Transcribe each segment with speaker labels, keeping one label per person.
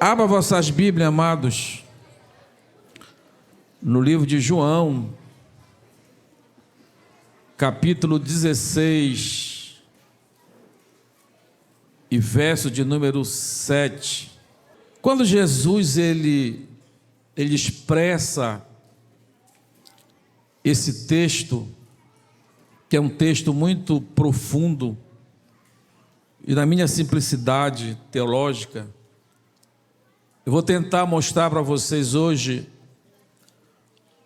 Speaker 1: Abra vossas Bíblias, amados, no livro de João, capítulo 16, e verso de número 7. Quando Jesus ele expressa esse texto, que é um texto muito profundo, e na minha simplicidade teológica, eu vou tentar mostrar para vocês hoje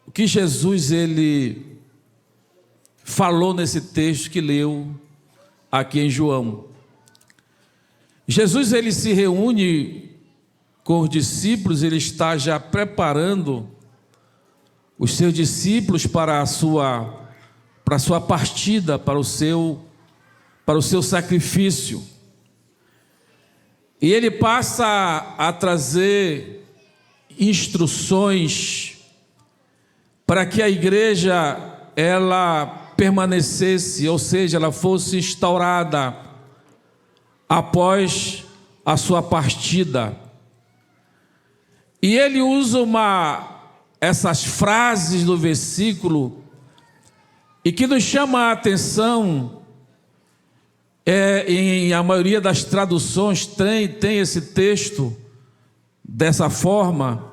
Speaker 1: o que Jesus ele falou nesse texto que leu aqui em João. Jesus ele se reúne com os discípulos, ele está já preparando os seus discípulos para a sua partida, para o seu sacrifício. E ele passa a trazer instruções para que a igreja ela permanecesse, ou seja, ela fosse instaurada após a sua partida. E ele usa essas frases do versículo e que nos chama a atenção. Em a maioria das traduções tem esse texto dessa forma.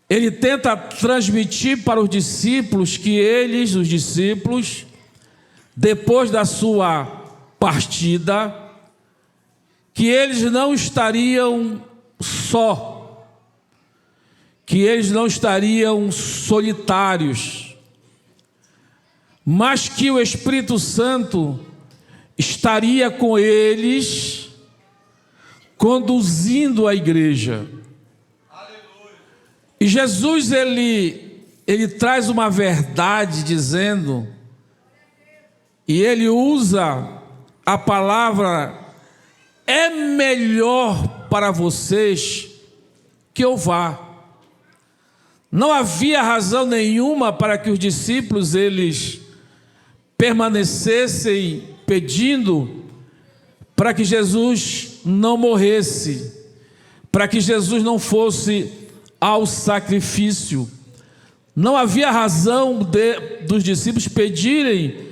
Speaker 1: Ele tenta transmitir para os discípulos que os discípulos, depois da sua partida, que eles não estariam só, que eles não estariam solitários, mas que o Espírito Santo estaria com eles, conduzindo a igreja. Aleluia. E Jesus ele traz uma verdade dizendo, e ele usa a palavra: é melhor para vocês que eu vá. Não havia razão nenhuma para que os discípulos eles permanecessem pedindo para que Jesus não morresse, para que Jesus não fosse ao sacrifício. Não havia razão dos discípulos pedirem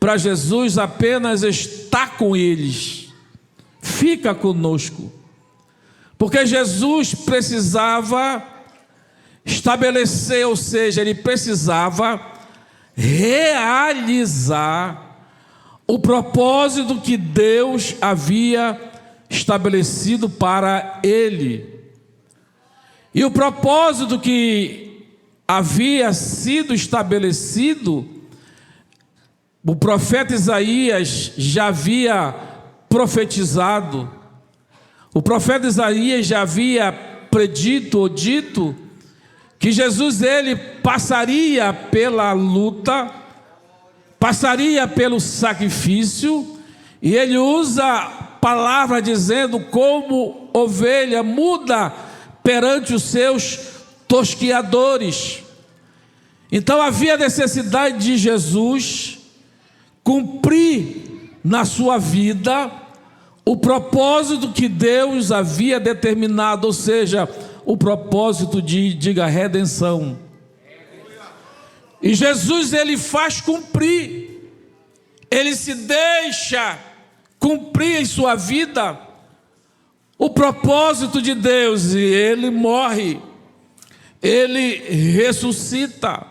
Speaker 1: para Jesus apenas estar com eles, fica conosco, porque Jesus precisava estabelecer, ou seja, ele precisava realizar o propósito que Deus havia estabelecido para ele. E o propósito que havia sido estabelecido, o profeta Isaías já havia profetizado, o profeta Isaías já havia predito ou dito que Jesus ele passaria pela luta, passaria pelo sacrifício, e ele usa a palavra dizendo como ovelha muda perante os seus tosquiadores. Então havia necessidade de Jesus cumprir na sua vida o propósito que Deus havia determinado, ou seja, o propósito diga, redenção. E Jesus ele faz cumprir, ele se deixa cumprir em sua vida o propósito de Deus, e ele morre, ele ressuscita,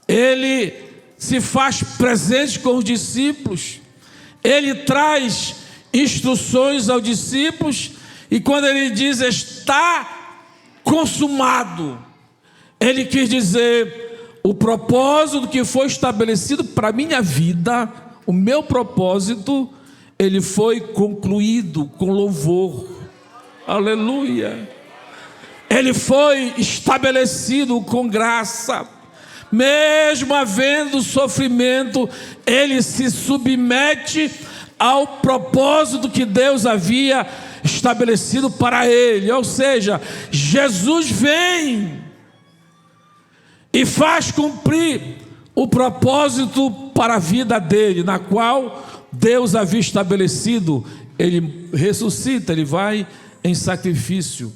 Speaker 1: ele se faz presente com os discípulos, ele traz instruções aos discípulos, e quando ele diz está consumado, ele quis dizer: o propósito que foi estabelecido para a minha vida, o meu propósito, ele foi concluído com louvor. Aleluia. Ele foi estabelecido com graça. Mesmo havendo sofrimento, ele se submete ao propósito que Deus havia estabelecido para ele. Ou seja, Jesus vem e faz cumprir o propósito para a vida dele, na qual Deus havia estabelecido. Ele ressuscita, ele vai em sacrifício.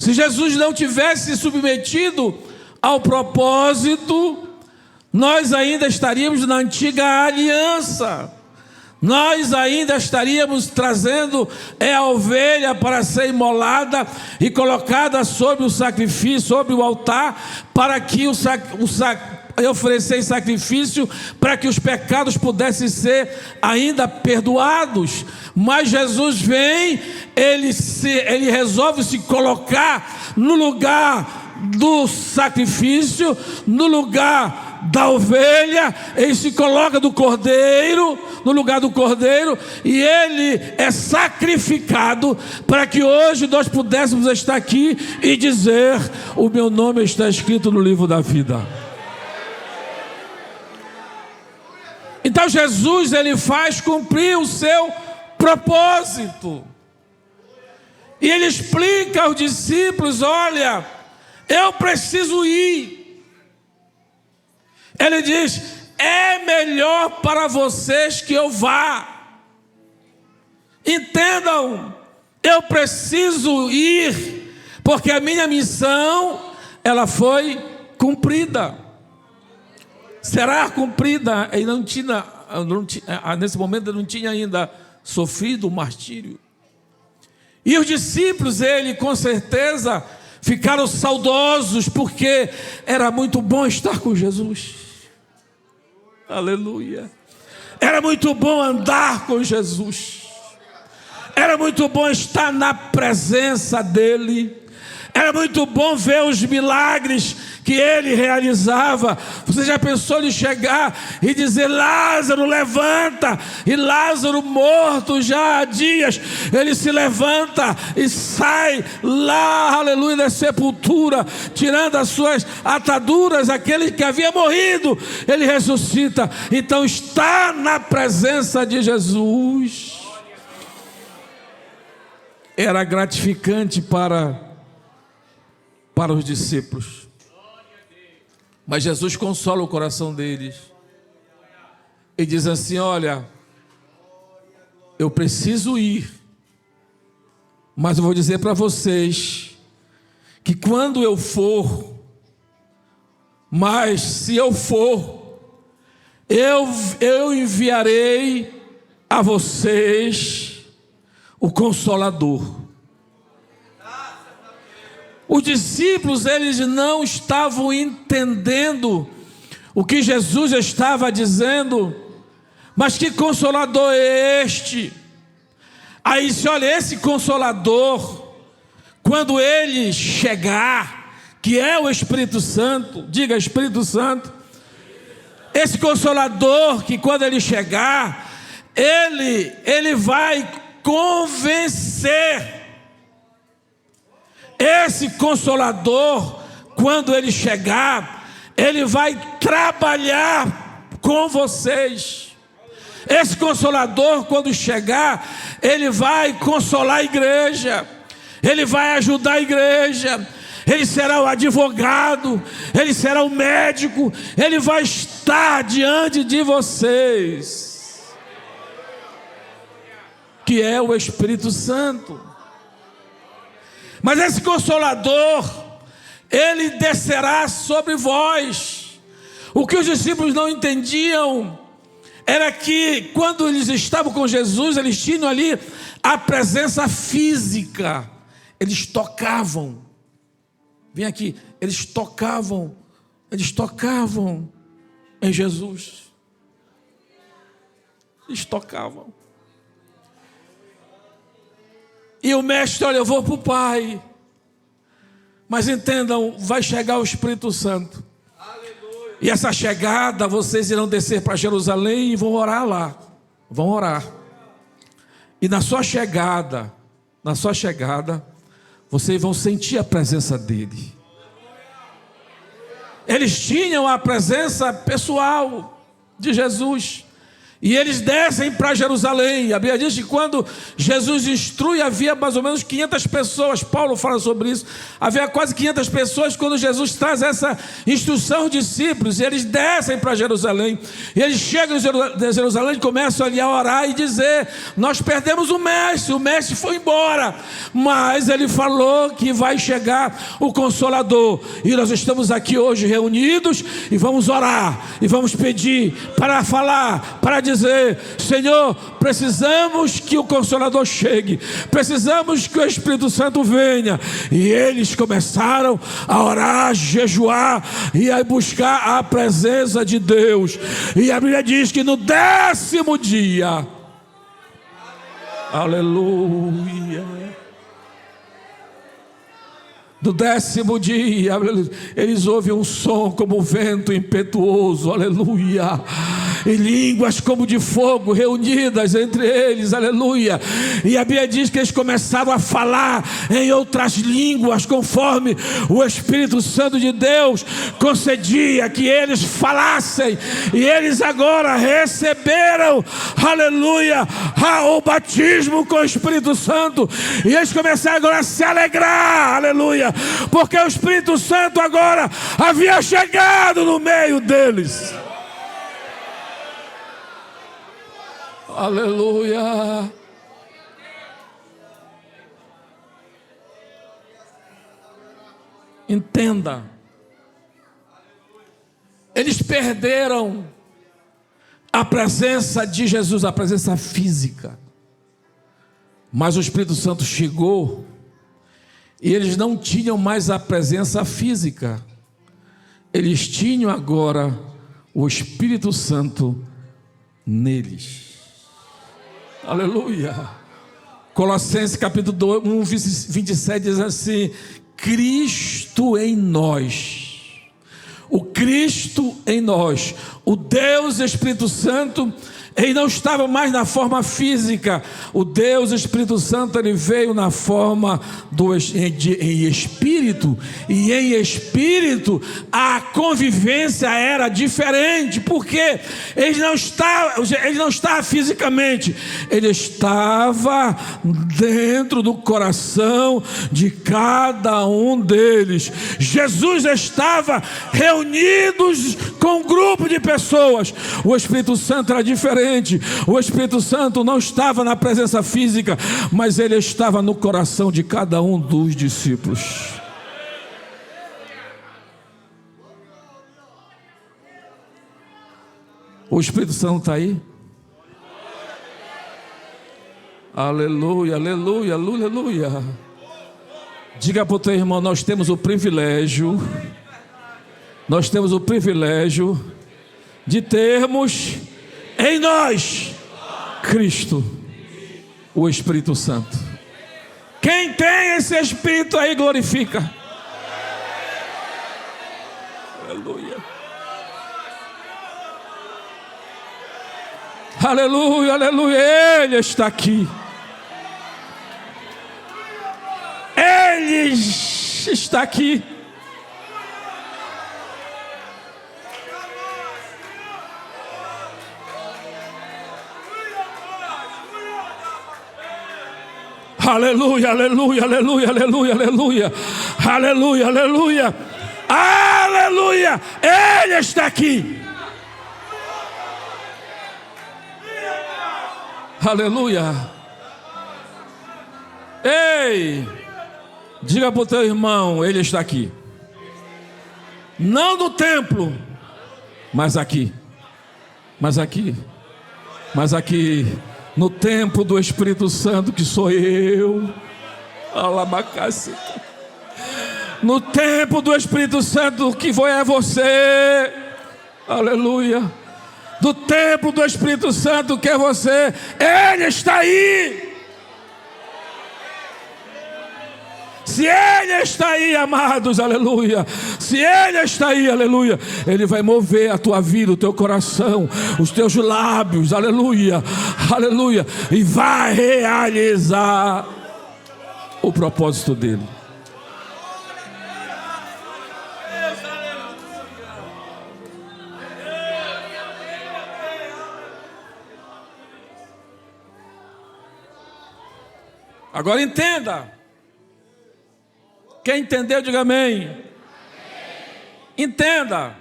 Speaker 1: Se Jesus não tivesse se submetido ao propósito, nós ainda estaríamos na antiga aliança. Nós ainda estaríamos trazendo a ovelha para ser imolada e colocada sobre o sacrifício, sobre o altar, para que oferecer em sacrifício, para que os pecados pudessem ser ainda perdoados. Mas Jesus vem, ele resolve se colocar no lugar do sacrifício, no lugar da ovelha, ele se coloca no lugar do cordeiro, e ele é sacrificado para que hoje nós pudéssemos estar aqui e dizer: o meu nome está escrito no livro da vida. Então Jesus, ele faz cumprir o seu propósito, e ele explica aos discípulos: olha, eu preciso ir. Ele diz: é melhor para vocês que eu vá. Entendam, eu preciso ir, porque a minha missão, ela foi cumprida. Será cumprida. E nesse momento eu não tinha ainda sofrido o martírio. E os discípulos, ele com certeza ficaram saudosos, porque era muito bom estar com Jesus. Aleluia. Era muito bom andar com Jesus. Era muito bom estar na presença dele. Era muito bom ver os milagres que ele realizava. Você já pensou em chegar e dizer: Lázaro, levanta? E Lázaro, morto já há dias, ele se levanta e sai lá, aleluia, da sepultura, tirando as suas ataduras. Aquele que havia morrido, ele ressuscita. Então está na presença de Jesus era gratificante para os discípulos. Mas Jesus consola o coração deles e diz assim: olha, eu preciso ir, mas eu vou dizer para vocês que quando eu for, mas se eu for, eu enviarei a vocês o Consolador. Os discípulos, eles não estavam entendendo o que Jesus estava dizendo. Mas que Consolador é este? Aí disse: olha, esse Consolador, quando ele chegar, que é o Espírito Santo, diga Espírito Santo, esse Consolador, que quando ele chegar, ele vai convencer. Esse Consolador, quando ele chegar, ele vai trabalhar com vocês. Esse Consolador, quando chegar, ele vai consolar a igreja, ele vai ajudar a igreja, ele será o advogado, ele será o médico, ele vai estar diante de vocês, que é o Espírito Santo. Mas esse Consolador, ele descerá sobre vós. O que os discípulos não entendiam era que quando eles estavam com Jesus, eles tinham ali a presença física. Eles tocavam. Vem aqui, eles tocavam em Jesus. Eles tocavam. E o mestre: olha, eu vou para o Pai. Mas entendam, vai chegar o Espírito Santo. Aleluia. E essa chegada, vocês irão descer para Jerusalém e vão orar lá. Vão orar. E na sua chegada, vocês vão sentir a presença dele. Eles tinham a presença pessoal de Jesus. E eles descem para Jerusalém. A Bíblia diz que quando Jesus instrui, havia mais ou menos 500 pessoas. Paulo fala sobre isso. Havia quase 500 pessoas quando Jesus traz essa instrução aos discípulos. E eles descem para Jerusalém. E eles chegam em Jerusalém e começam ali a orar e dizer: nós perdemos o mestre foi embora. Mas ele falou que vai chegar o Consolador. E nós estamos aqui hoje reunidos e vamos orar. E vamos pedir para falar, para dizer: Senhor, precisamos que o Consolador chegue, precisamos que o Espírito Santo venha. E eles começaram a orar, a jejuar e a buscar a presença de Deus. E a Bíblia diz que no 10º dia, aleluia, do 10º dia, eles ouvem um som como um vento impetuoso, aleluia, e línguas como de fogo reunidas entre eles, aleluia. E a Bíblia diz que eles começaram a falar em outras línguas, conforme o Espírito Santo de Deus concedia que eles falassem. E eles agora receberam, aleluia, o batismo com o Espírito Santo. E eles começaram agora a se alegrar, aleluia, porque o Espírito Santo agora havia chegado no meio deles. Aleluia. Entenda, eles perderam a presença de Jesus, a presença física, mas o Espírito Santo chegou e eles não tinham mais a presença física, eles tinham agora o Espírito Santo neles. Aleluia. Colossenses capítulo 1, 27 diz assim: Cristo em nós, o Cristo em nós, o Deus Espírito Santo. Ele não estava mais na forma física. O Deus Espírito Santo, ele veio na forma em espírito. E em espírito a convivência era diferente. Porque ele não estava fisicamente, ele estava dentro do coração de cada um deles. Jesus estava reunidos com um grupo de pessoas. O Espírito Santo era diferente. O Espírito Santo não estava na presença física, mas ele estava no coração de cada um dos discípulos. O Espírito Santo está aí? Aleluia, aleluia, aleluia, aleluia. Diga para o teu irmão: nós temos o privilégio de termos em nós Cristo, o Espírito Santo. Quem tem esse Espírito aí, glorifica. Aleluia. Aleluia, aleluia. Ele está aqui. Ele está aqui. Aleluia, aleluia, aleluia, aleluia, aleluia, aleluia, aleluia, aleluia. Ele está aqui. Aleluia. Ei, diga para o teu irmão: ele está aqui. Não no templo, mas aqui. Mas aqui. Mas aqui. No templo do Espírito Santo, que sou eu. Alabacacita. No templo do Espírito Santo, que é você. Aleluia. Do templo do Espírito Santo, que é você. Ele está aí. Se Ele está aí, amados, aleluia. Se Ele está aí, aleluia, Ele vai mover a tua vida, o teu coração, os teus lábios, aleluia, aleluia, e vai realizar o propósito dEle. Agora entenda. Quem entendeu, diga amém. Entenda.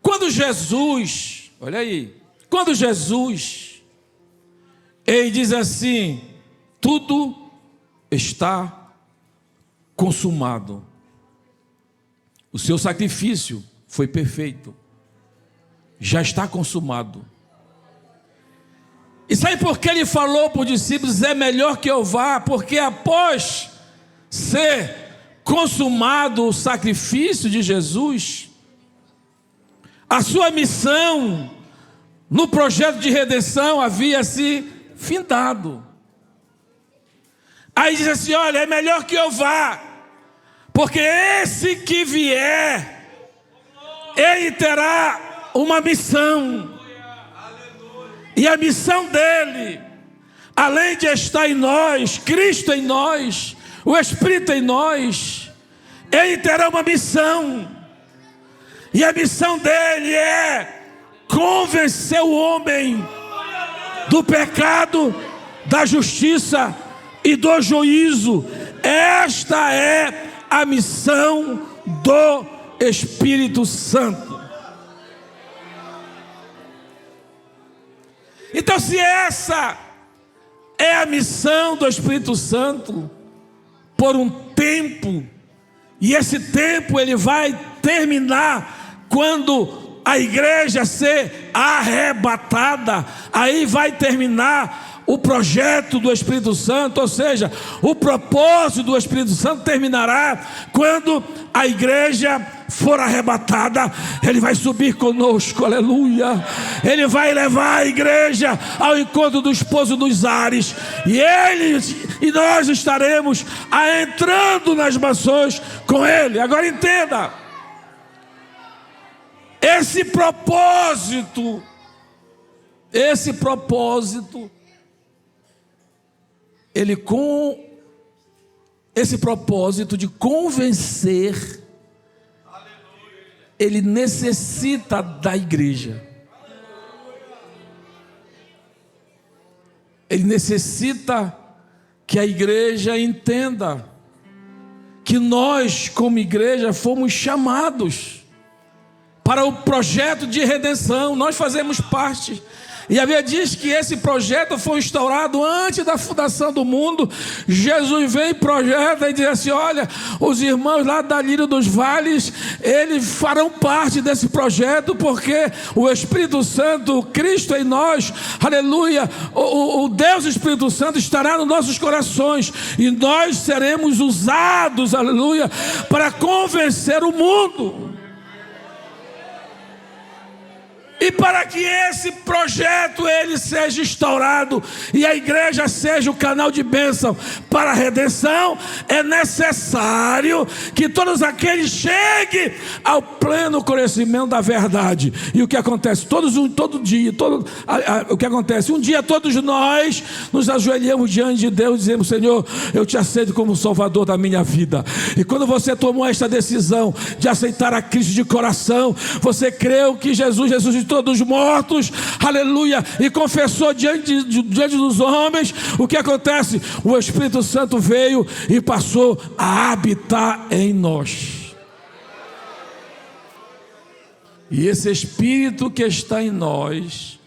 Speaker 1: Quando Jesus, olha aí, quando Jesus, ele diz assim: tudo está consumado. O seu sacrifício foi perfeito. Já está consumado. E sabe por que ele falou para os discípulos: é melhor que eu vá? Porque após ser consumado o sacrifício de Jesus, a sua missão no projeto de redenção havia se findado. Aí diz assim: olha, é melhor que eu vá, porque esse que vier, ele terá uma missão. E a missão dele, além de estar em nós, Cristo em nós, o Espírito em nós, ele terá uma missão. E a missão dele é convencer o homem do pecado, da justiça e do juízo. Esta é a missão do Espírito Santo. Então, se essa é a missão do Espírito Santo, por um tempo, e esse tempo ele vai terminar quando a igreja ser arrebatada, aí vai terminar o projeto do Espírito Santo, ou seja, o propósito do Espírito Santo terminará quando a igreja for arrebatada. Ele vai subir conosco, aleluia. Ele vai levar a igreja ao encontro do esposo dos ares, e nós estaremos entrando nas mansões com ele. Agora entenda, esse propósito esse propósito de convencer, ele necessita da igreja. Ele necessita que a igreja entenda que nós, como igreja, fomos chamados para o projeto de redenção. Nós fazemos parte. E a Bíblia diz que esse projeto foi instaurado antes da fundação do mundo. Jesus vem e projeta e diz assim: olha, os irmãos lá da Lírio dos Vales, eles farão parte desse projeto, porque o Espírito Santo, o Cristo em nós, aleluia, o Deus Espírito Santo estará nos nossos corações, e nós seremos usados, aleluia, para convencer o mundo. E para que esse projeto ele seja instaurado e a igreja seja o canal de bênção para a redenção, é necessário que todos aqueles cheguem ao pleno conhecimento da verdade. E o que acontece? O que acontece? Um dia todos nós nos ajoelhamos diante de Deus e dizemos: Senhor, eu te aceito como Salvador da minha vida. E quando você tomou esta decisão de aceitar a Cristo de coração, você creu que Jesus ressuscitou dos mortos, aleluia, e confessou diante dos homens, o que acontece? O Espírito Santo veio e passou a habitar em nós. E esse Espírito que está em nós,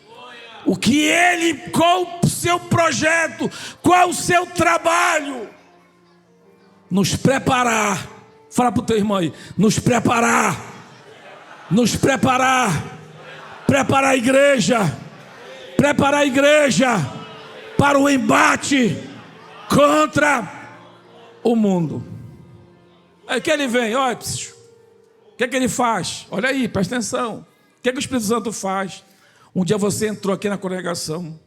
Speaker 1: qual o seu projeto, qual o seu trabalho? Nos preparar. Fala para o teu irmão aí: nos preparar. Preparar a igreja para o embate contra o mundo. Aí que ele vem, olha, o que ele faz? Olha aí, presta atenção. O que o Espírito Santo faz? Um dia você entrou aqui na congregação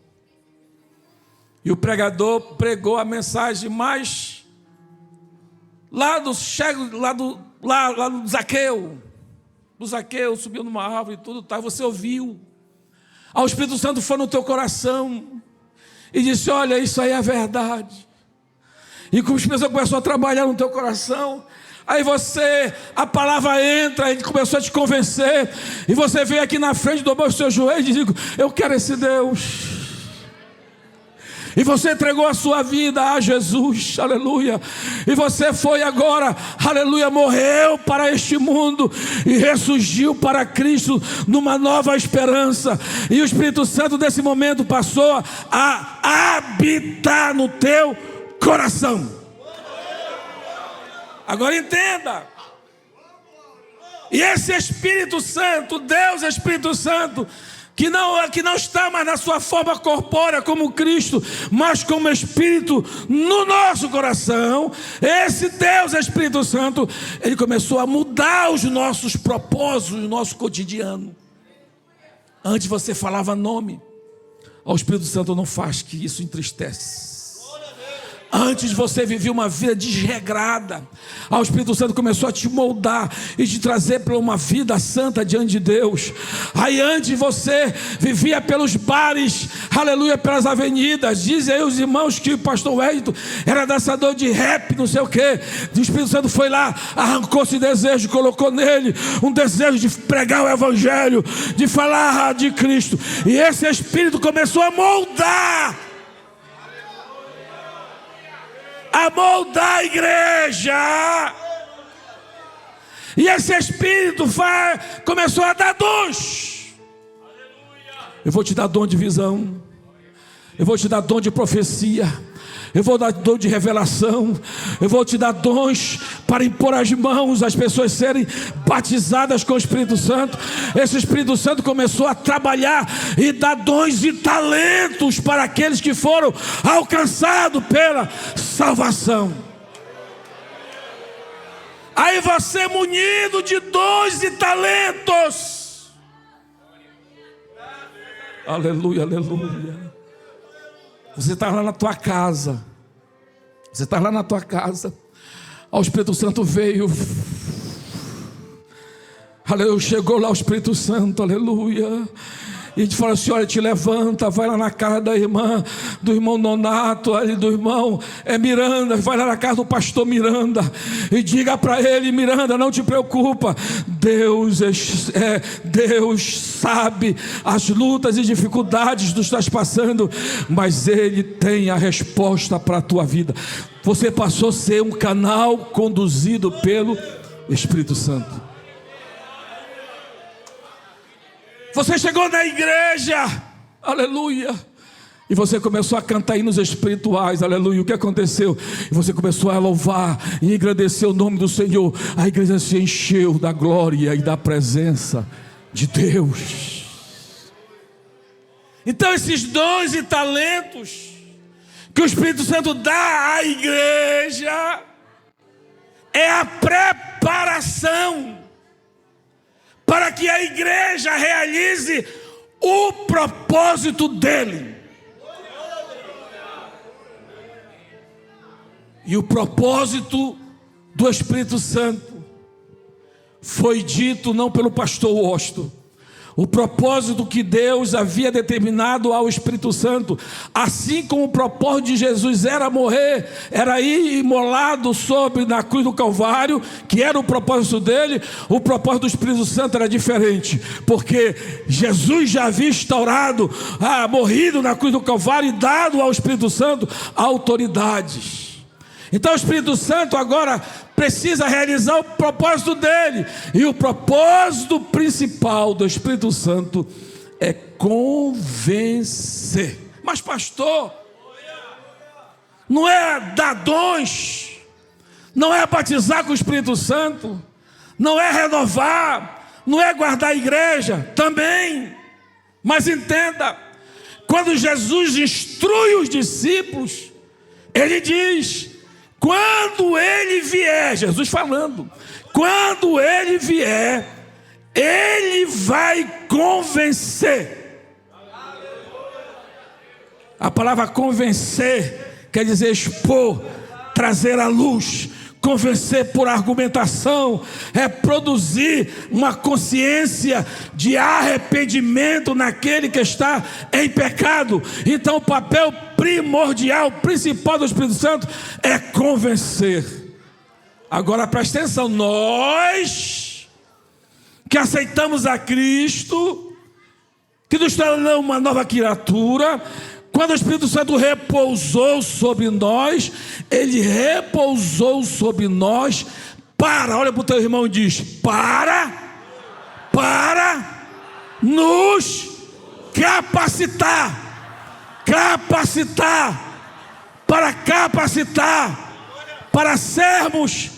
Speaker 1: e o pregador pregou a mensagem mais lá do Zaqueu. Do Zaqueu subiu numa árvore e tudo, tá? Você ouviu. O Espírito Santo foi no teu coração e disse: olha, isso aí é a verdade. E como o Espírito Santo começou a trabalhar no teu coração, aí a palavra entra, ele começou a te convencer, e você veio aqui na frente, dobrou os seus joelhos e diz: eu quero esse Deus. e você entregou a sua vida a Jesus, aleluia, e você foi agora, aleluia, morreu para este mundo e ressurgiu para Cristo numa nova esperança, e o Espírito Santo nesse momento passou a habitar no teu coração. Agora entenda, e esse Espírito Santo, Deus Espírito Santo, que não está mais na sua forma corpórea como Cristo, mas como Espírito no nosso coração, esse Deus Espírito Santo, Ele começou a mudar os nossos propósitos, o nosso cotidiano. Antes você falava nome, o Espírito Santo não faz, que isso entristece. Antes você vivia uma vida desregrada, o Espírito Santo começou a te moldar e te trazer para uma vida santa diante de Deus. Aí antes você vivia pelos bares, aleluia, pelas avenidas. Dizem aí os irmãos que o pastor Wellington era dançador de rap, não sei o que. O Espírito Santo foi lá, arrancou esse desejo, colocou nele um desejo de pregar o evangelho, de falar de Cristo, e esse Espírito começou a moldar a igreja. E esse Espírito começou a dar dons. Eu vou te dar dom de visão, eu vou te dar dom de profecia, eu vou dar dom de revelação, eu vou te dar dons para impor as mãos, as pessoas serem batizadas com o Espírito Santo. Esse Espírito Santo começou a trabalhar e dar dons e talentos para aqueles que foram alcançados pela salvação. Aí você, munido de dons e talentos, aleluia, aleluia, você está lá na tua casa, o Espírito Santo veio, aleluia, chegou lá o Espírito Santo, aleluia, e te fala assim: olha, te levanta, vai lá na casa da irmã, do irmão Nonato, ali do irmão Miranda, vai lá na casa do pastor Miranda, e diga para ele: Miranda, não te preocupa, Deus sabe as lutas e dificuldades que tu estás passando, mas Ele tem a resposta para a tua vida. Você passou a ser um canal conduzido pelo Espírito Santo. Você chegou na igreja, aleluia, e você começou a cantar hinos espirituais, aleluia. O que aconteceu? E você começou a louvar e engrandecer o nome do Senhor. A igreja se encheu da glória e da presença de Deus. Então esses dons e talentos que o Espírito Santo dá à igreja é a preparação para que a igreja realize o propósito dele. E o propósito do Espírito Santo foi dito não pelo pastor Washington. O propósito que Deus havia determinado ao Espírito Santo, assim como o propósito de Jesus era morrer, era ir imolado na cruz do Calvário, que era o propósito dele, o propósito do Espírito Santo era diferente, porque Jesus já havia instaurado, morrido na cruz do Calvário e dado ao Espírito Santo autoridades. Então o Espírito Santo agora precisa realizar o propósito dele, e o propósito principal do Espírito Santo é convencer. Mas pastor, não é dar dons, não é batizar com o Espírito Santo, não é renovar, não é guardar a igreja, também. Mas entenda, quando Jesus instrui os discípulos, ele diz: quando ele vier, Jesus falando, quando ele vier, ele vai convencer. A palavra convencer quer dizer expor, trazer à luz. Convencer por argumentação é produzir uma consciência de arrependimento naquele que está em pecado. Então o papel primordial, principal do Espírito Santo é convencer. Agora presta atenção, nós que aceitamos a Cristo, que nos tornamos uma nova criatura, Quando o Espírito Santo repousou sobre nós, ele repousou sobre nós olha para o teu irmão e diz, para nos capacitar, para sermos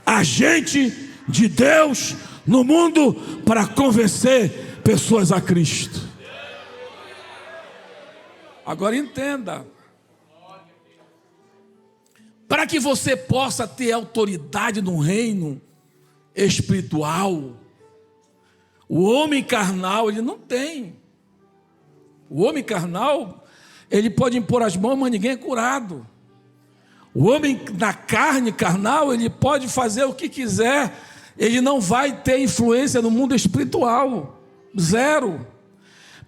Speaker 1: agente de Deus no mundo, para convencer pessoas a Cristo. Agora entenda, para que você possa ter autoridade no reino espiritual, o homem carnal, ele não tem. O homem carnal, ele pode impor as mãos, mas ninguém é curado. O homem da carne carnal, ele pode fazer o que quiser, ele não vai ter influência no mundo espiritual, zero.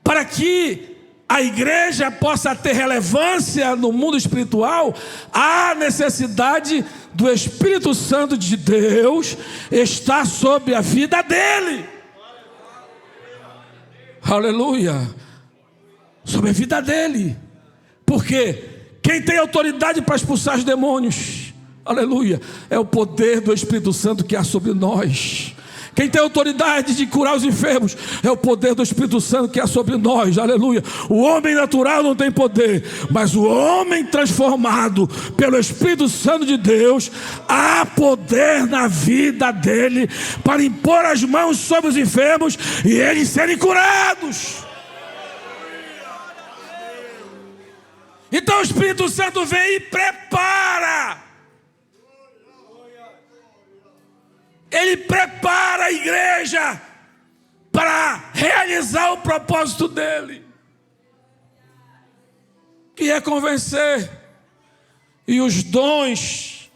Speaker 1: Para que a igreja possa ter relevância no mundo espiritual, há necessidade do Espírito Santo de Deus estar sobre a vida dele. Aleluia. Sobre a vida dele. Porque quem tem autoridade para expulsar os demônios, aleluia, é o poder do Espírito Santo que há sobre nós. Quem tem autoridade de curar os enfermos é o poder do Espírito Santo que há sobre nós, aleluia. O homem natural não tem poder, mas o homem transformado pelo Espírito Santo de Deus, há poder na vida dele para impor as mãos sobre os enfermos e eles serem curados. Então o Espírito Santo vem e prepara. Ele prepara a igreja para realizar o propósito dele, que é convencer. E os dons,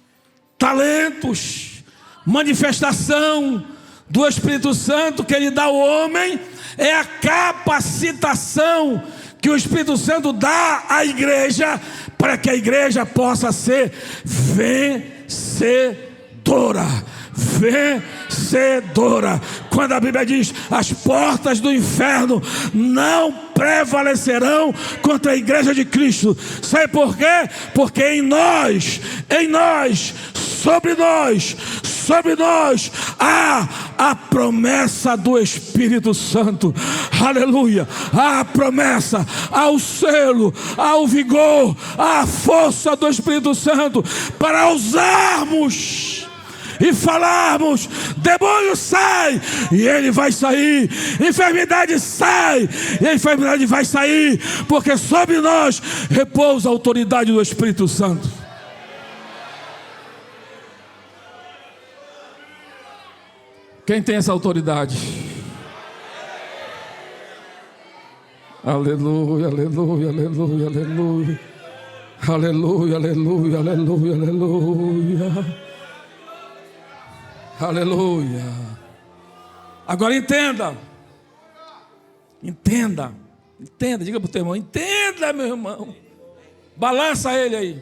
Speaker 1: talentos, manifestação do Espírito Santo que ele dá ao homem, é a capacitação que o Espírito Santo dá à igreja, para que a igreja possa ser vencedora. Vencedora. Quando a Bíblia diz, as portas do inferno não prevalecerão contra a igreja de Cristo. Sabe por quê? Porque em nós, sobre nós há a promessa do Espírito Santo, aleluia, há a promessa, há o selo, há o vigor, há a força do Espírito Santo para usarmos e falarmos, demônio sai, e ele vai sair, enfermidade sai, e a enfermidade vai sair, porque sobre nós repousa a autoridade do Espírito Santo. Quem tem essa autoridade? Aleluia, aleluia, aleluia, aleluia, aleluia, aleluia, aleluia, aleluia. Aleluia. Agora entenda, diga para o teu irmão, entenda, meu irmão, balança ele aí.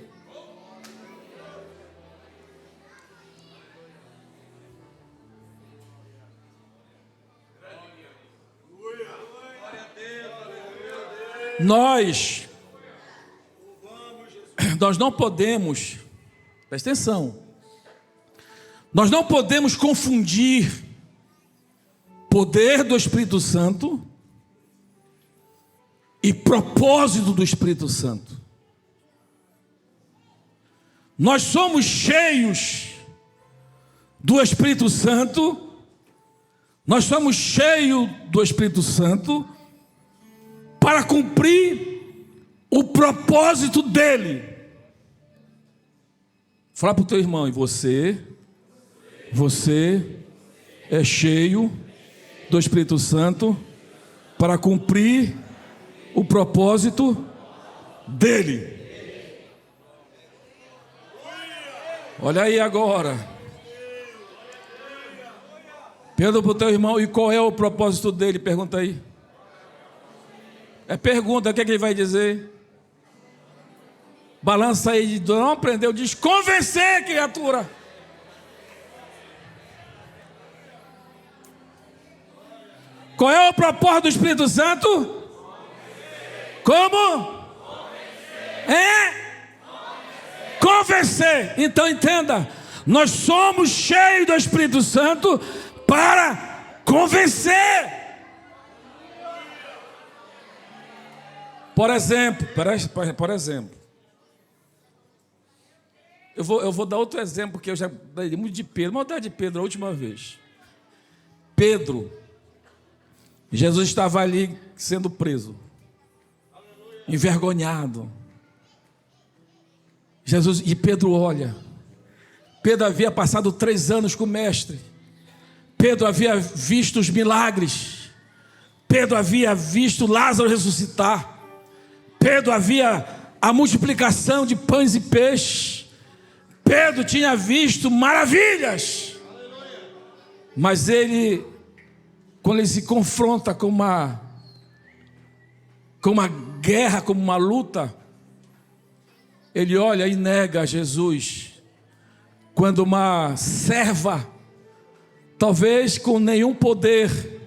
Speaker 1: Nós não podemos, presta atenção, nós não podemos confundir poder do Espírito Santo e propósito do Espírito Santo. Nós somos cheios do Espírito Santo, nós somos cheios do Espírito Santo para cumprir o propósito dele. Fala para o teu irmão, e você é cheio do Espírito Santo para cumprir o propósito dele. Olha aí agora. Pergunta para o teu irmão, e qual é o propósito dele? Pergunta aí. É pergunta, o que é que ele vai dizer? Balança aí, não aprendeu, diz convencer, criatura. Qual é o propósito do Espírito Santo? Como? Convencer. Então entenda, nós somos cheios do Espírito Santo para convencer. Por exemplo, eu vou dar outro exemplo, porque eu já dei muito de Pedro, mas eu vou dar de Pedro a última vez. Pedro, Jesus estava ali sendo preso, envergonhado. Jesus, e Pedro olha. Pedro havia passado 3 anos com o mestre. Pedro havia visto os milagres. Pedro havia visto Lázaro ressuscitar. Pedro havia a multiplicação de pães e peixes. Pedro tinha visto maravilhas. Mas ele, quando ele se confronta com uma guerra, com uma luta, ele olha e nega Jesus. Quando uma serva, talvez com nenhum poder,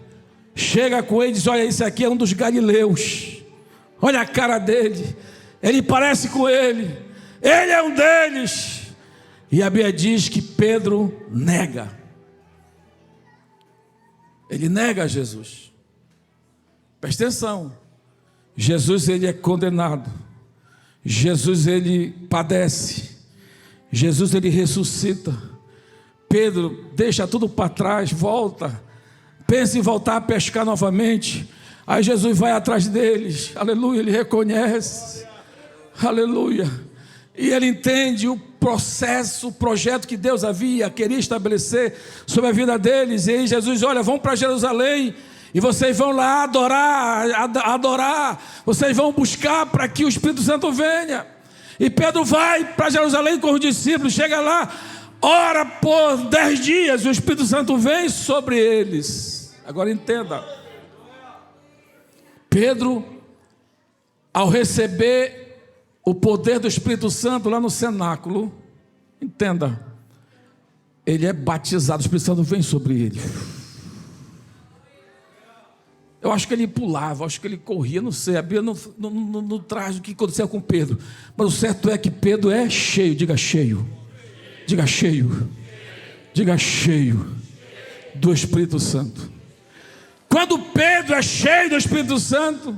Speaker 1: chega com ele e diz: olha, esse aqui é um dos galileus. Olha a cara dele, ele parece com ele, ele é um deles. E a Bíblia diz que Pedro nega. Ele nega Jesus. Presta atenção. Jesus, ele é condenado. Jesus, ele padece. Jesus, ele ressuscita. Pedro deixa tudo para trás, volta, pensa em voltar a pescar novamente. Aí Jesus vai atrás deles, aleluia, ele reconhece, aleluia, e ele entende o processo, o projeto que Deus queria estabelecer sobre a vida deles. E aí Jesus, olha, vão para Jerusalém, e vocês vão lá adorar, vocês vão buscar para que o Espírito Santo venha. E Pedro vai para Jerusalém com os discípulos, chega lá, ora por 10 dias, o Espírito Santo vem sobre eles. Agora entenda, Pedro, ao receber o poder do Espírito Santo lá no cenáculo, entenda, ele é batizado, o Espírito Santo vem sobre ele. Eu acho que ele pulava, acho que ele corria, não sei, a Bíblia não traz o que aconteceu com Pedro, mas o certo é que Pedro é cheio, diga cheio, diga cheio, diga cheio do Espírito Santo. Quando Pedro é cheio do Espírito Santo,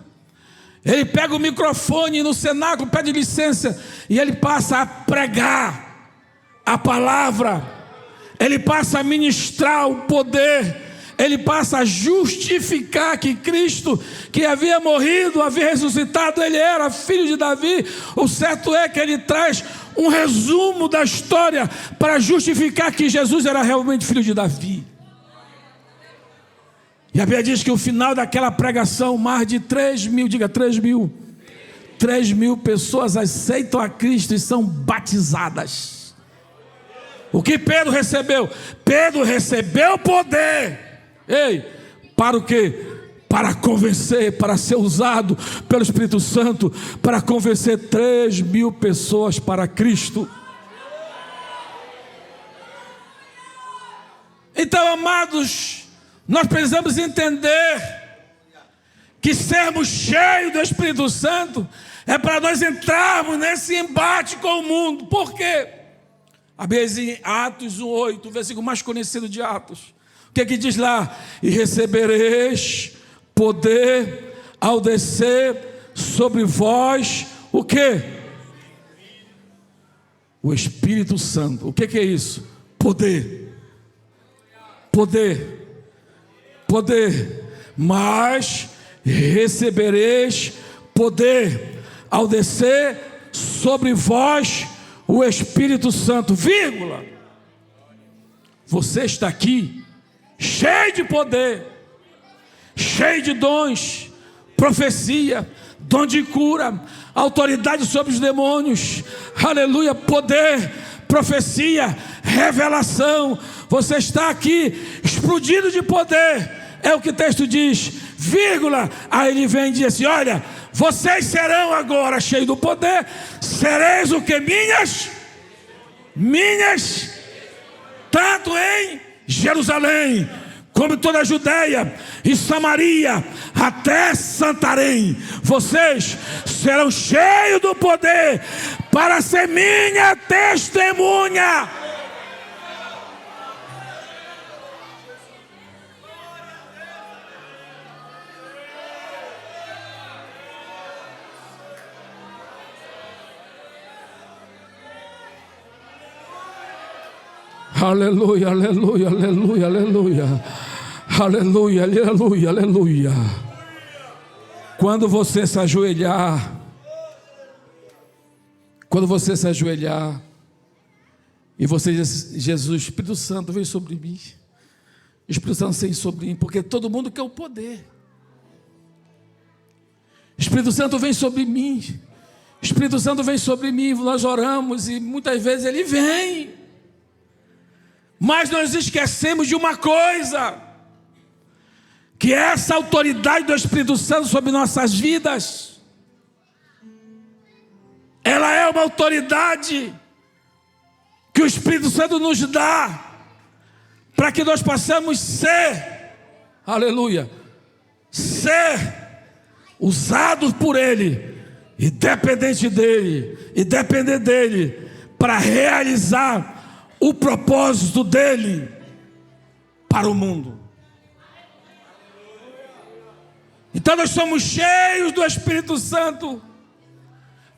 Speaker 1: ele pega o microfone no cenáculo, pede licença, e ele passa a pregar a palavra, ele passa a ministrar o poder, ele passa a justificar que Cristo, que havia morrido, havia ressuscitado, ele era filho de Davi. O certo é que ele traz um resumo da história para justificar que Jesus era realmente filho de Davi. E a Bíblia diz que o final daquela pregação, mais de 3 mil, diga 3 mil, 3 mil pessoas aceitam a Cristo e são batizadas. O que Pedro recebeu? Pedro recebeu poder. Ei, para o quê? Para convencer, para ser usado pelo Espírito Santo, para convencer 3 mil pessoas para Cristo. Então, amados, nós precisamos entender que sermos cheios do Espírito Santo é para nós entrarmos nesse embate com o mundo. Por quê? A Bíblia diz em Atos 1:8, o versículo mais conhecido de Atos. O que é que diz lá? E recebereis poder ao descer sobre vós o quê? O Espírito Santo. O que é isso? Poder. Poder. Poder. Mas recebereis poder ao descer sobre vós o Espírito Santo, vírgula. Você está aqui cheio de poder, cheio de dons, profecia, dom de cura, autoridade sobre os demônios, aleluia, poder, profecia, revelação. Você está aqui explodido de poder, é o que o texto diz, vírgula. Aí ele vem e diz assim: olha, vocês serão agora cheios do poder, sereis o que? Minhas, tanto em Jerusalém, como toda a Judeia e Samaria, até Santarém. Vocês serão cheios do poder para ser minha testemunha. Aleluia, aleluia, aleluia, aleluia. Aleluia, aleluia, aleluia. Quando você se ajoelhar, e você diz: Jesus, Espírito Santo, vem sobre mim. Espírito Santo, vem sobre mim, porque todo mundo quer o poder. Espírito Santo, vem sobre mim. Espírito Santo, vem sobre mim. Nós oramos e muitas vezes ele vem. Mas nós esquecemos de uma coisa, que é essa autoridade do Espírito Santo sobre nossas vidas. Ela é uma autoridade que o Espírito Santo nos dá, para que nós possamos ser, aleluia, ser usados por Ele, e dependente dEle, e depender dEle, para realizar o propósito dEle para o mundo. Então nós somos cheios do Espírito Santo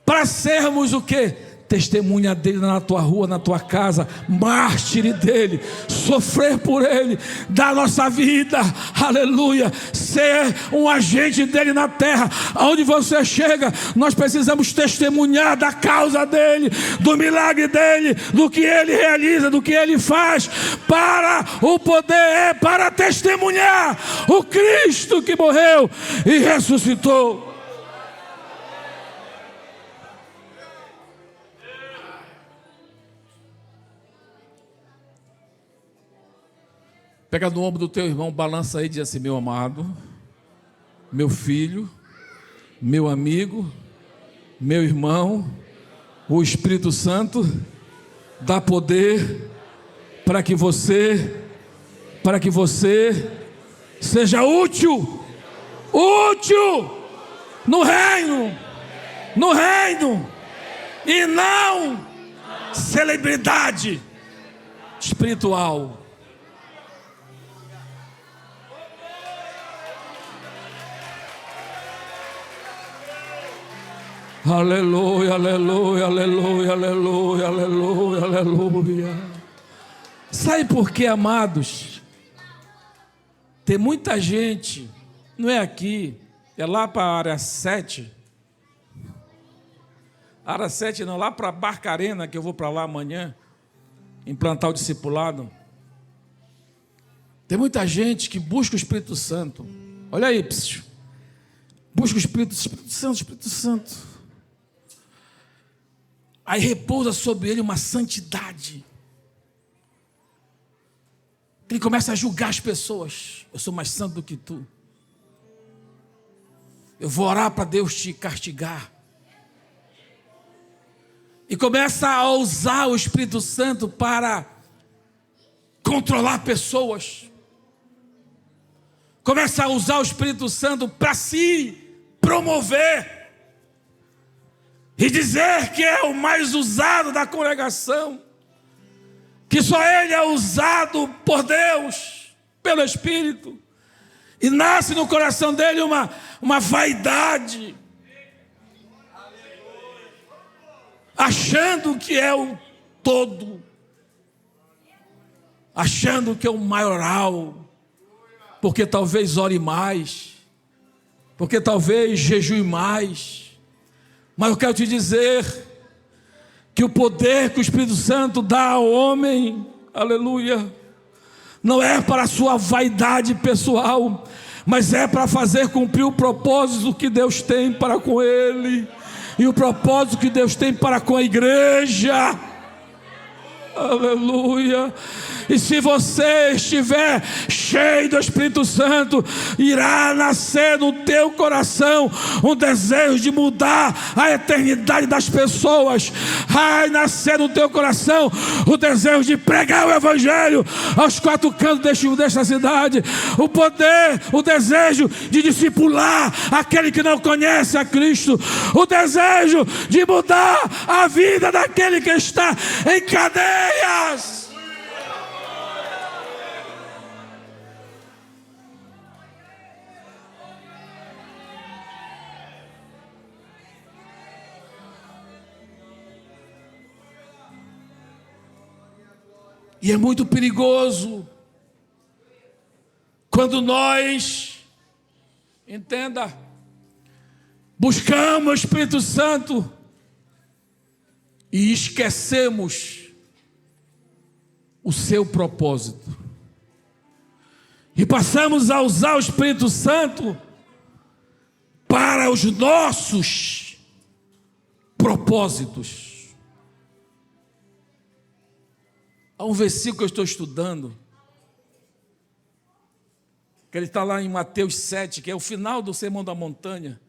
Speaker 1: para sermos o quê? Testemunha dele na tua rua, na tua casa, mártire dele, sofrer por ele, dar nossa vida, aleluia, ser um agente dele na terra. Aonde você chega, nós precisamos testemunhar da causa dele, do milagre dele, do que ele realiza, do que ele faz, para o poder, para testemunhar o Cristo que morreu e ressuscitou. Pega no ombro do teu irmão, balança aí e diz assim: meu amado, meu filho, meu amigo, meu irmão, o Espírito Santo dá poder para que você seja útil no reino, e não celebridade espiritual. Aleluia, aleluia, aleluia, aleluia, aleluia, aleluia. Sabe por quê, amados? Tem muita gente, não é aqui, é lá para a área 7. Área 7 não, lá para Barcarena, que eu vou para lá amanhã, implantar o discipulado. Tem muita gente que busca o Espírito Santo. Olha aí, busca o Espírito Santo. Aí repousa sobre ele uma santidade. Ele começa a julgar as pessoas. Eu sou mais santo do que tu. Eu vou orar para Deus te castigar. E começa a usar o Espírito Santo para controlar pessoas. Começa a usar o Espírito Santo para se promover. E dizer que é o mais usado da congregação, que só ele é usado por Deus, pelo Espírito, e nasce no coração dele uma vaidade, achando que é o todo, achando que é o maioral, porque talvez ore mais, porque talvez jejue mais. Mas eu quero te dizer que o poder que o Espírito Santo dá ao homem, aleluia, não é para a sua vaidade pessoal, mas é para fazer cumprir o propósito que Deus tem para com ele, e o propósito que Deus tem para com a igreja. Aleluia. E se você estiver cheio do Espírito Santo, irá nascer no teu coração um desejo de mudar a eternidade das pessoas. Vai nascer no teu coração o desejo de pregar o Evangelho aos quatro cantos desta cidade. O poder, o desejo de discipular aquele que não conhece a Cristo. O desejo de mudar a vida daquele que está em cadeias. E é muito perigoso quando nós, entenda, buscamos o Espírito Santo e esquecemos o seu propósito. E passamos a usar o Espírito Santo para os nossos propósitos. Há um versículo que eu estou estudando, que ele está lá em Mateus 7, que é o final do Sermão da Montanha,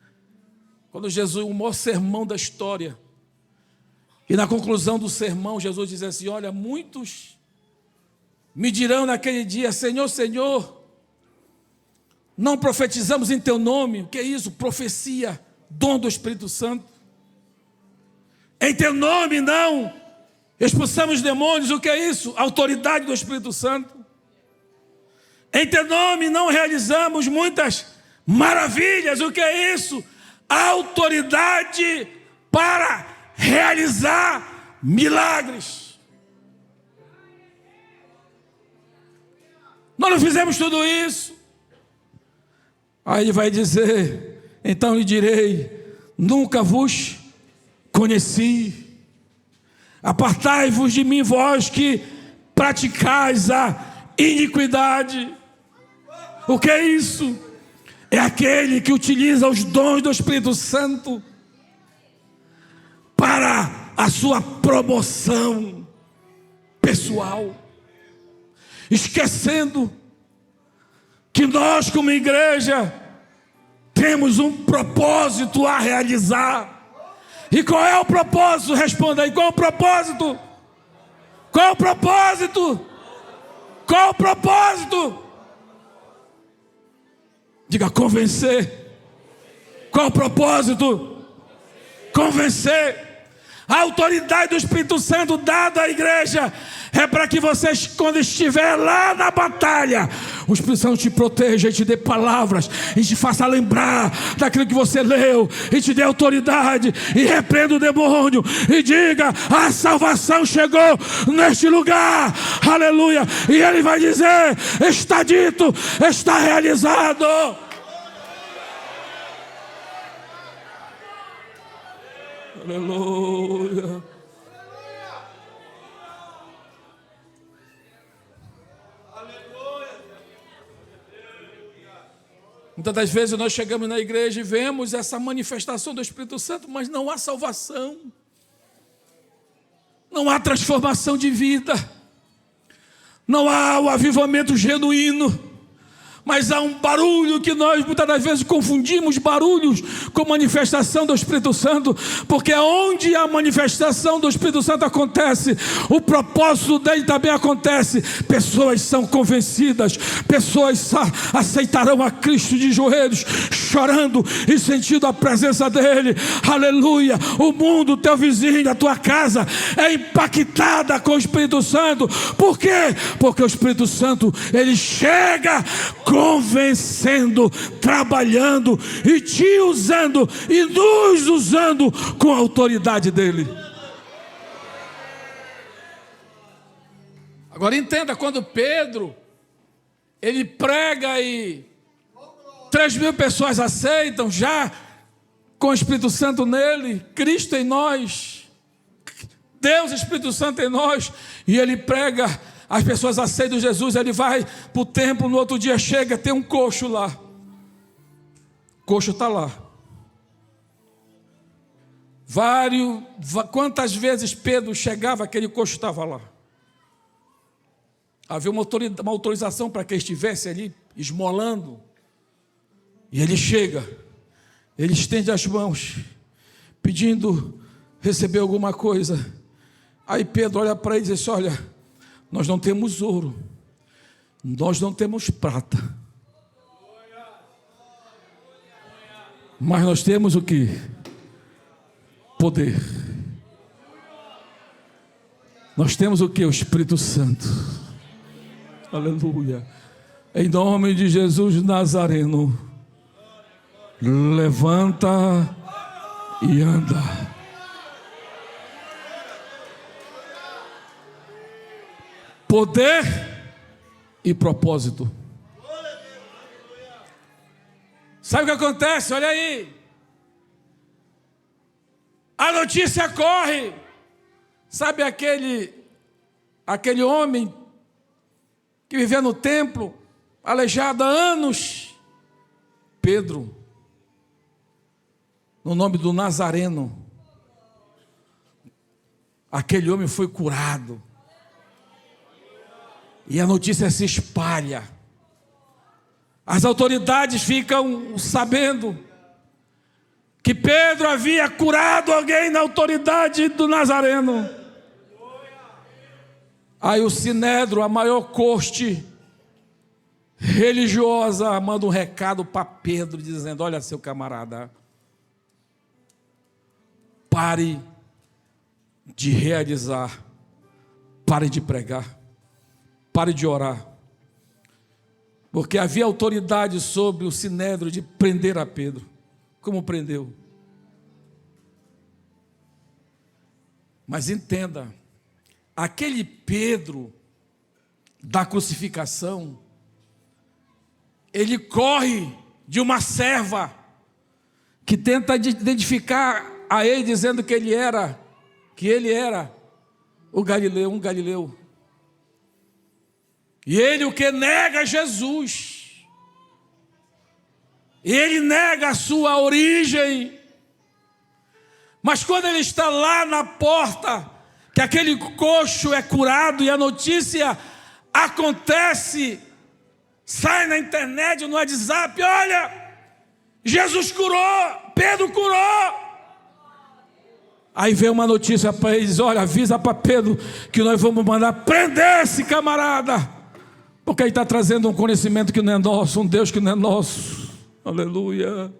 Speaker 1: quando Jesus, o maior sermão da história, e na conclusão do sermão, Jesus diz assim: olha, muitos me dirão naquele dia: Senhor, Senhor, não profetizamos em teu nome? O que é isso? Profecia, dom do Espírito Santo. Em teu nome não expulsamos demônios. O que é isso? Autoridade do Espírito Santo. Em teu nome não realizamos muitas maravilhas. O que é isso? Autoridade para realizar milagres. Nós não fizemos tudo isso. Aí ele vai dizer: então lhe direi, nunca vos conheci. Apartai-vos de mim, vós que praticais a iniquidade. O que é isso? É aquele que utiliza os dons do Espírito Santo para a sua promoção pessoal, esquecendo que nós, como igreja, temos um propósito a realizar. E qual é o propósito? Responda aí, qual é o propósito? Qual é o propósito? Qual é o propósito? Diga: convencer. Qual é o propósito? Convencer. A autoridade do Espírito Santo dada à igreja é para que vocês, quando estiver lá na batalha, o Espírito Santo te proteja e te dê palavras, e te faça lembrar daquilo que você leu, e te dê autoridade, e repreenda o demônio, e diga: a salvação chegou neste lugar, aleluia. E ele vai dizer: está dito, está realizado. Aleluia. Muitas das vezes nós chegamos na igreja e vemos essa manifestação do Espírito Santo, mas não há salvação, não há transformação de vida, não há o avivamento genuíno. Mas há um barulho que nós muitas das vezes confundimos barulhos com manifestação do Espírito Santo, porque onde a manifestação do Espírito Santo acontece, o propósito dele também acontece. Pessoas são convencidas, pessoas aceitarão a Cristo de joelhos, chorando e sentindo a presença dele, aleluia. O mundo, teu vizinho, a tua casa é impactada com o Espírito Santo. Por quê? Porque o Espírito Santo, ele chega convencendo, trabalhando e te usando e nos usando com a autoridade dele. Agora entenda, quando Pedro ele prega e 3.000 pessoas aceitam, já com o Espírito Santo nele, Cristo em nós, Deus Espírito Santo em nós, e ele prega, as pessoas aceitam Jesus, ele vai para o templo, no outro dia chega, tem um coxo lá, o coxo está lá. Quantas vezes Pedro chegava, aquele coxo estava lá. Havia uma autorização para que ele estivesse ali esmolando. E ele chega, ele estende as mãos, pedindo receber alguma coisa. Aí Pedro olha para ele e diz assim: olha, nós não temos ouro, nós não temos prata, mas nós temos o que? Poder. Nós temos o que? O Espírito Santo. Aleluia. Em nome de Jesus Nazareno, levanta e anda. Poder e propósito. Sabe o que acontece? Olha aí. A notícia corre. Sabe aquele homem que vivia no templo, aleijado há anos? Pedro, no nome do Nazareno, aquele homem foi curado. E a notícia se espalha. As autoridades ficam sabendo que Pedro havia curado alguém na autoridade do Nazareno. Aí o Sinédrio, a maior corte religiosa, manda um recado para Pedro, dizendo: olha, seu camarada, pare de realizar, pare de pregar, pare de orar, porque havia autoridade sobre o Sinédrio de prender a Pedro. Como prendeu? Mas entenda, aquele Pedro da crucificação, ele corre de uma serva que tenta identificar a ele, dizendo que ele era o Galileu, um galileu. E ele o que nega Jesus. Ele nega a sua origem. Mas quando ele está lá na porta, que aquele coxo é curado e a notícia acontece, sai na internet, no WhatsApp: olha, Jesus curou, Pedro curou. Aí vem uma notícia para eles: olha, avisa para Pedro que nós vamos mandar prender esse camarada, porque ele está trazendo um conhecimento que não é nosso, um Deus que não é nosso. Aleluia.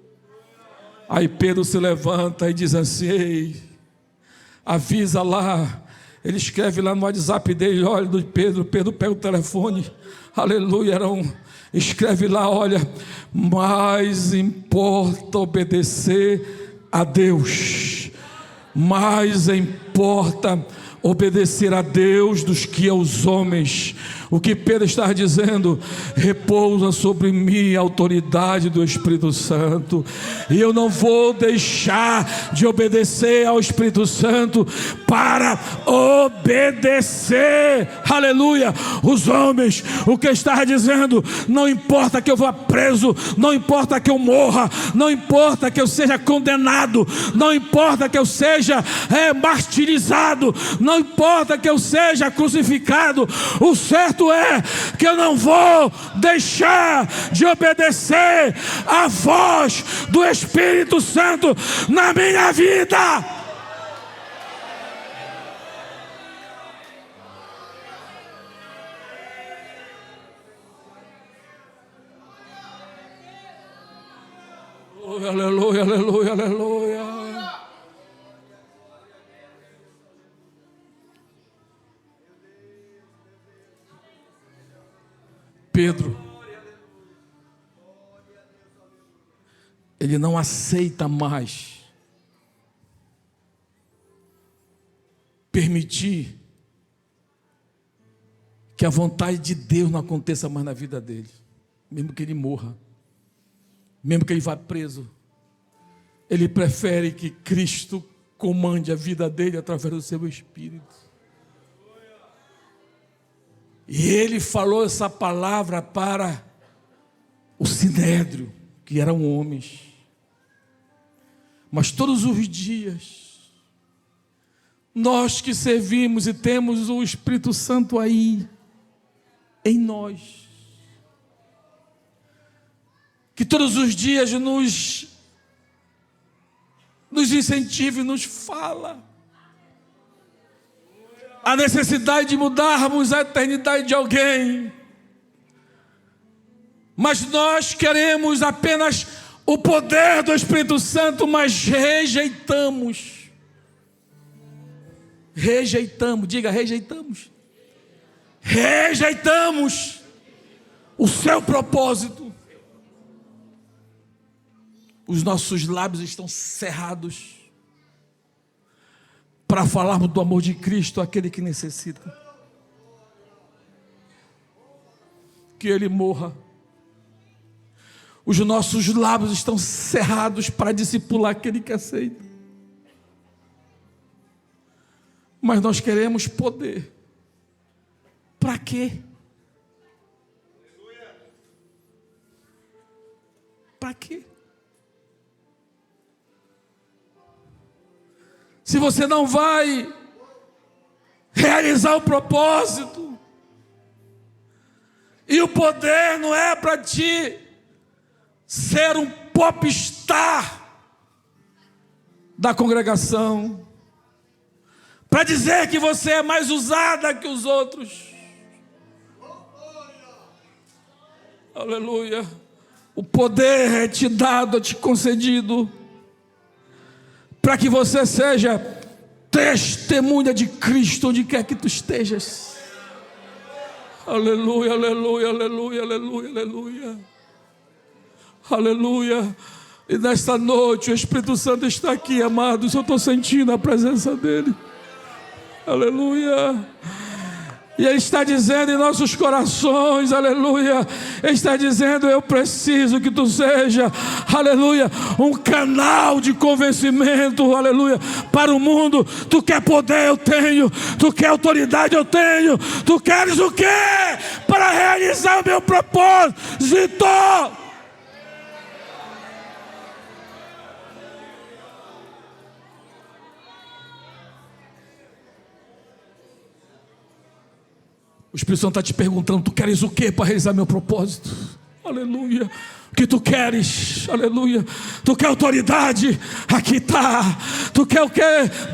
Speaker 1: Aí Pedro se levanta e diz assim: ei, avisa lá. Ele escreve lá no WhatsApp dele: olha, do Pedro pega o telefone, aleluia, escreve lá: olha, mais importa obedecer a Deus, mais importa obedecer a Deus dos que aos homens. O que Pedro está dizendo: repousa sobre mim a autoridade do Espírito Santo, e eu não vou deixar de obedecer ao Espírito Santo para obedecer, aleluia, os homens. O que está dizendo: não importa que eu vá preso, não importa que eu morra, não importa que eu seja condenado, não importa que eu seja martirizado, não importa que eu seja crucificado, o certo é que eu não vou deixar de obedecer à voz do Espírito Santo na minha vida. Aleluia, aleluia, aleluia. Pedro, ele não aceita mais permitir que a vontade de Deus não aconteça mais na vida dele, mesmo que ele morra, mesmo que ele vá preso. Ele prefere que Cristo comande a vida dele através do seu Espírito. E ele falou essa palavra para o Sinédrio, que eram homens. Mas todos os dias, nós que servimos e temos o Espírito Santo aí, em nós. Que todos os dias nos incentive, nos fala a necessidade de mudarmos a eternidade de alguém. Mas nós queremos apenas o poder do Espírito Santo, mas rejeitamos, diga rejeitamos o seu propósito. Os nossos lábios estão cerrados para falarmos do amor de Cristo àquele que necessita. Que Ele morra. Os nossos lábios estão cerrados para discipular aquele que aceita. Mas nós queremos poder. Para quê? Para quê? Se você não vai realizar o propósito, e o poder não é para ti ser um popstar da congregação, para dizer que você é mais usada que os outros. Aleluia. O poder é te dado, é te concedido, para que você seja testemunha de Cristo onde quer que tu estejas. Aleluia, aleluia, aleluia, aleluia, aleluia. Aleluia. E nesta noite o Espírito Santo está aqui, amados. Eu estou sentindo a presença dele. Aleluia. E Ele está dizendo em nossos corações, aleluia, Ele está dizendo: eu preciso que tu seja, aleluia, um canal de convencimento, aleluia, para o mundo. Tu quer poder, eu tenho. Tu quer autoridade, eu tenho. Tu queres o quê para realizar o meu propósito? O Espírito Santo está te perguntando: tu queres o que para realizar meu propósito? Aleluia. O que tu queres? Aleluia. Tu quer autoridade? Aqui está. Tu quer o que?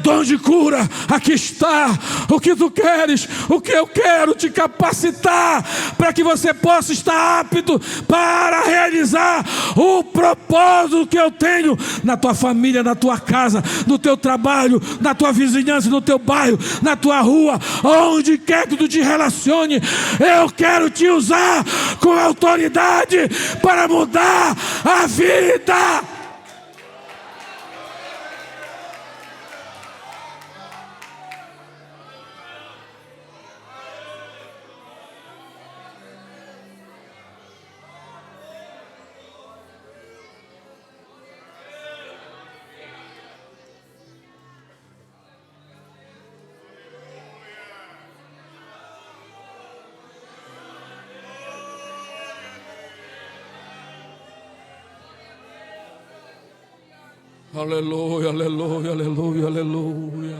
Speaker 1: Dom de cura? Aqui está. O que tu queres? O que eu quero te capacitar para que você possa estar apto para realizar o propósito que eu tenho na tua família, na tua casa, no teu trabalho, na tua vizinhança, no teu bairro, na tua rua, onde quer que tu te relacione. Eu quero te usar com autoridade para mudar a vida. Aleluia, aleluia, aleluia, aleluia.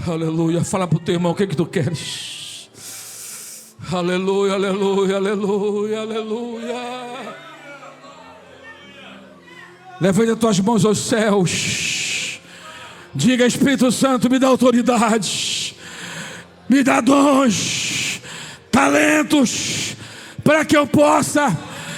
Speaker 1: Aleluia. Fala para o teu irmão: o que tu queres? Aleluia, aleluia, aleluia, aleluia. Levanta as tuas mãos aos céus. Diga: Espírito Santo, me dá autoridade, me dá dons, talentos, para que eu possa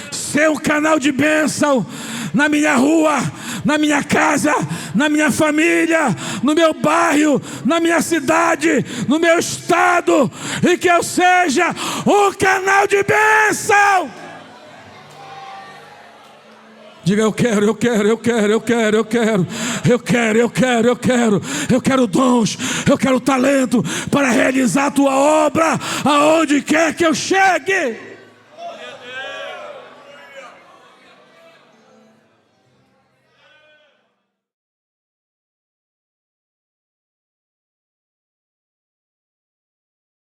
Speaker 1: ser um canal de bênção na minha rua, na minha casa, na minha família, no meu bairro, na minha cidade, no meu estado, e que eu seja um canal de bênção. Diga: eu quero, eu quero, eu quero, eu quero, eu quero, eu quero, eu quero, eu quero, eu quero dons, eu quero talento para realizar a tua obra aonde quer que eu chegue.